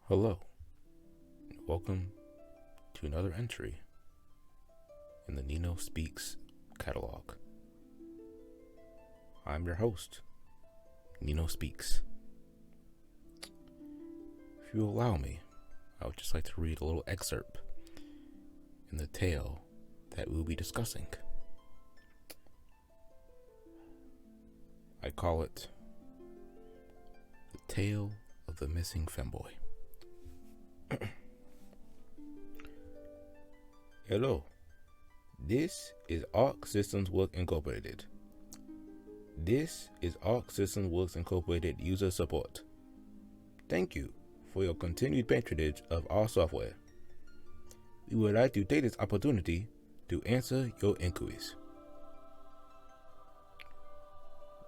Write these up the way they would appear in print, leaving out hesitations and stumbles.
Hello, welcome to another entry in the Nino Speaks catalog. I'm your host, Nino Speaks. If you allow me, I would just like to read a little excerpt in the tale that we'll be discussing. I call it The Tale of the Missing Femboy. Hello, this is Arc Systems Works Incorporated. This is Arc Systems Works Incorporated user support. Thank you for your continued patronage of our software. We would like to take this opportunity to answer your inquiries.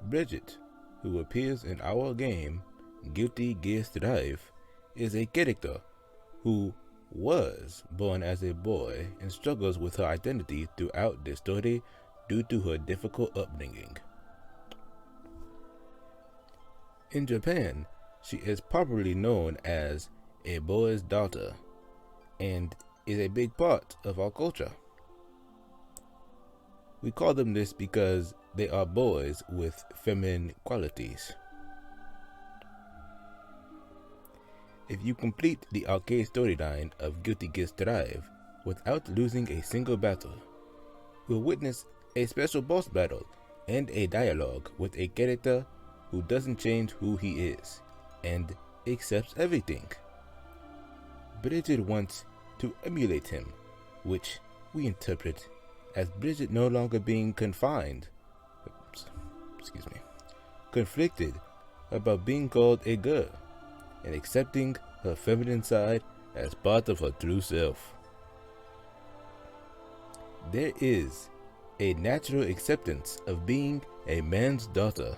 Bridget, who appears in our game Guilty Gear Strive, is a character who was born as a boy and struggles with her identity throughout the story due to her difficult upbringing. In Japan, she is popularly known as a boy's daughter and is a big part of our culture. We call them this because they are boys with feminine qualities. If you complete the arcade storyline of Guilty Gear Strive without losing a single battle, you'll witness a special boss battle and a dialogue with a character who doesn't change who he is and accepts everything. Bridget wants to emulate him, which we interpret as Bridget no longer being conflicted about being called a girl and accepting her feminine side as part of her true self. There is a natural acceptance of being a man's daughter,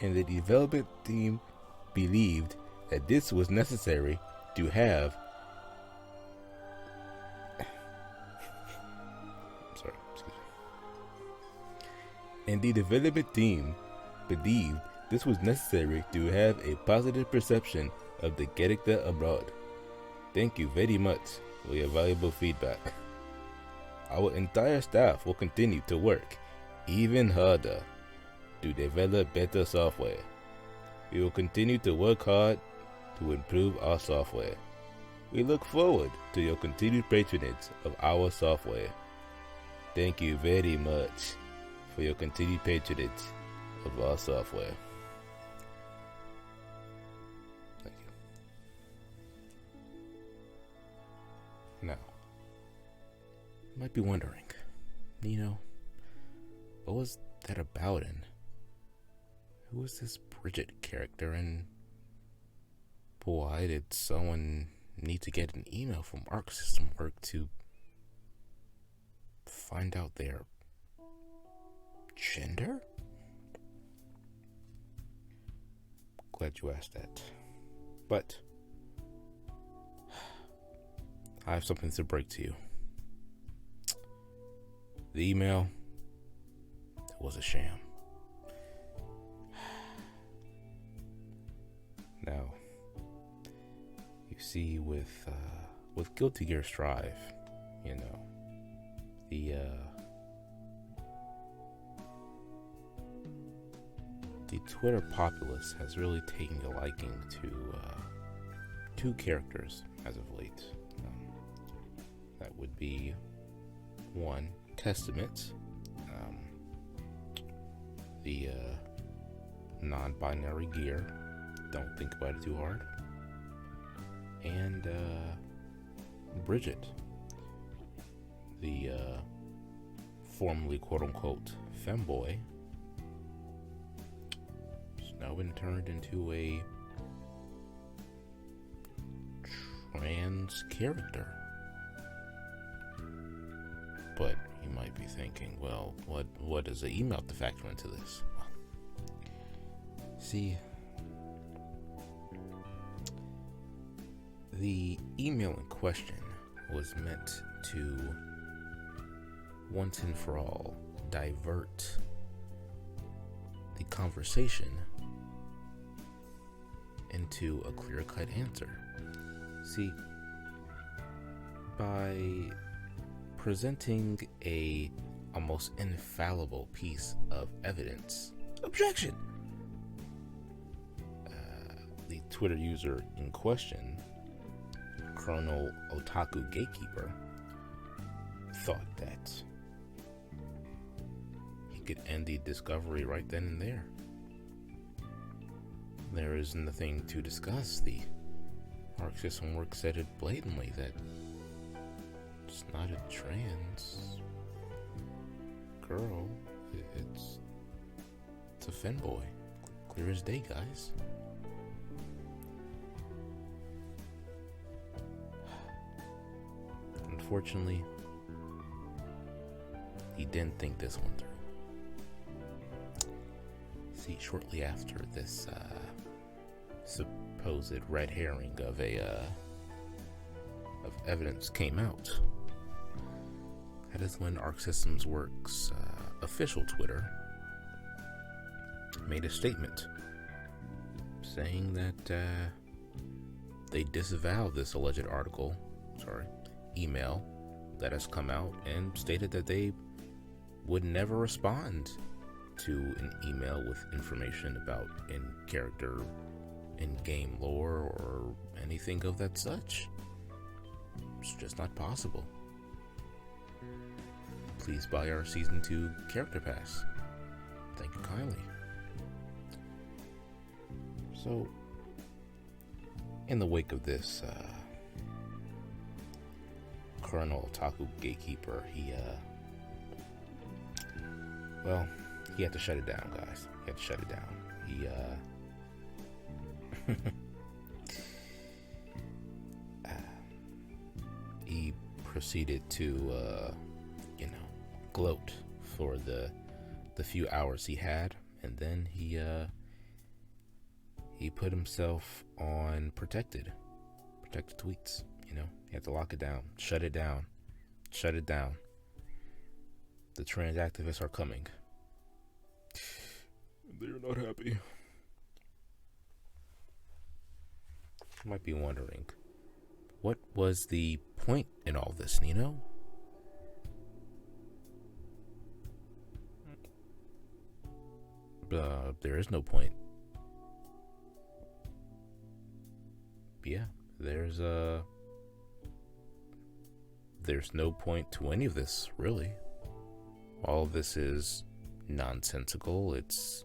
and the development team believed that this was necessary to have a positive perception of the character abroad. Thank you very much for your valuable feedback. Our entire staff will continue to work even harder to develop better software. We will continue to work hard to improve our software. We look forward to your continued patronage of our software. Thank you very much for your continued patronage of our software. Thank you. Now, you might be wondering, Nino, what was that about, and who is this Bridget character, and why did someone need to get an email from Arc System Work to find out their gender? Glad you asked that. But I have something to break to you. The email, it was a sham. Now, you see, with Guilty Gear Strive, you know, the Twitter populace has really taken a liking to two characters as of late. That would be one, Testament, the non-binary gear. Don't think about it too hard. And Bridget, the formerly quote-unquote femboy, now been turned into a trans character. But you might be thinking, well, what does the email have to factor into this? See, the email in question was meant to once and for all divert the conversation into a clear-cut answer. See, by presenting a almost infallible piece of evidence, objection, the Twitter user in question, Colonel Otaku Gatekeeper, thought that he could end the discovery right then and there. There is nothing to discuss. The Arc System Works said it blatantly that it's not a trans girl, it's a femboy. Clear as day, guys. Unfortunately, he didn't think this one through. See, shortly after this supposed red herring of evidence came out, that is when Arc Systems Works official Twitter made a statement saying that they disavowed this alleged email that has come out, and stated that they would never respond to an email with information about in-character, in-game lore, or anything of that such. It's just not possible. Please buy our Season 2 Character Pass. Thank you kindly. So, in the wake of this, Colonel Otaku Gatekeeper, he had to shut it down, guys. He had to shut it down. He proceeded to, gloat for the few hours he had, and then he put himself on protected tweets. He had to lock it down, shut it down. The trans activists are coming. They're not happy. You might be wondering, what was the point in all this, Nino? There is no point. Yeah, there's no point to any of this, really. All of this is nonsensical. It's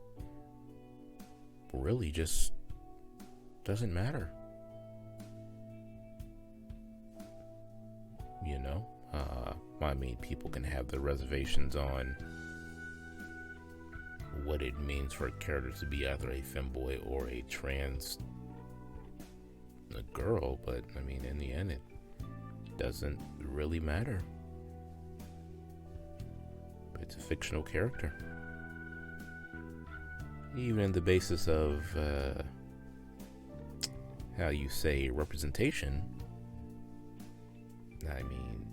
really just doesn't matter. I mean, people can have their reservations on what it means for a character to be either a femboy or a trans girl, but I mean, in the end, it doesn't really matter. It's a fictional character. Even the basis of how you say representation, I mean,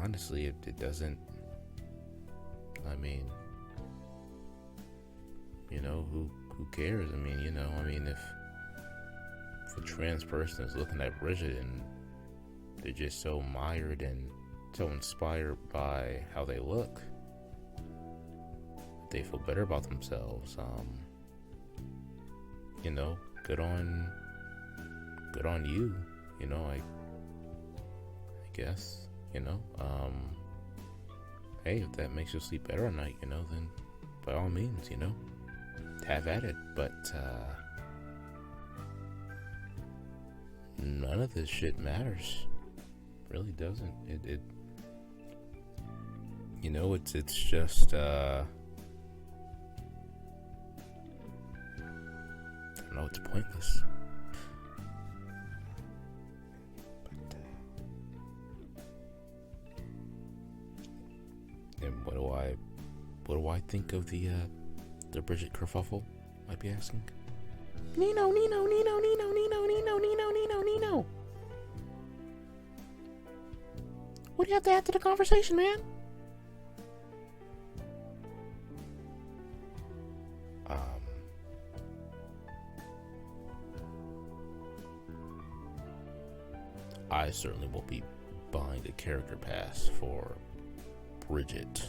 honestly, it doesn't. I mean, who cares? I mean, if a trans person is looking at Bridget and they're just so mired and so inspired by how they look, they feel better about themselves. Good on you. I guess. Hey, if that makes you sleep better at night, then by all means, have at it. But none of this shit matters. Really doesn't. It's just it's pointless. And what do I think of the Bridget kerfuffle? Might be asking. Nino. What do you have to add to the conversation, man? I certainly won't be buying the character pass for Bridget.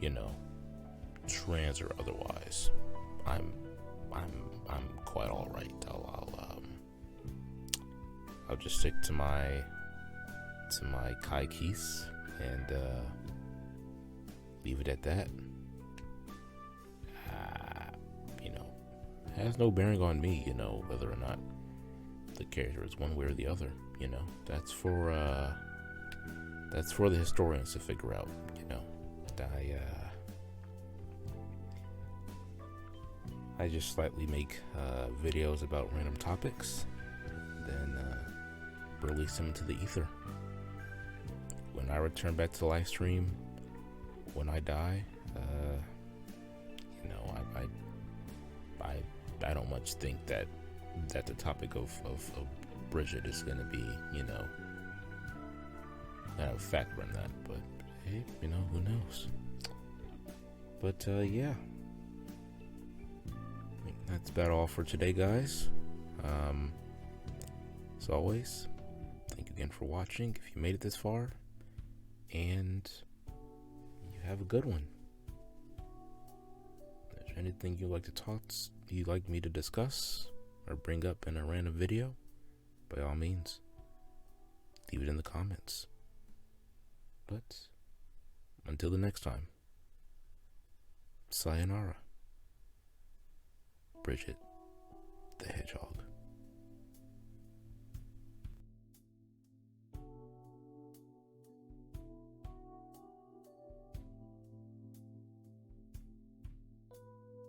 You know, trans or otherwise. I'm quite all right. I'll just stick to my Kai Keith and leave it at that. You know, has no bearing on me. You know, whether or not the character is one way or the other. You know, that's for the historians to figure out. You know, I just slightly make videos about random topics, then release them into the ether. When I return back to the live stream, when I die, you know, I don't much think that the topic of Bridget is going to be, you know, kind of factor in that. But hey, you know, who knows? But yeah. That's about all for today, guys. As always, thank you again for watching if you made it this far, and you have a good one. Is there anything you'd like me to discuss or bring up in a random video? By all means, leave it in the comments. But until the next time, sayonara. Bridget the Hedgehog.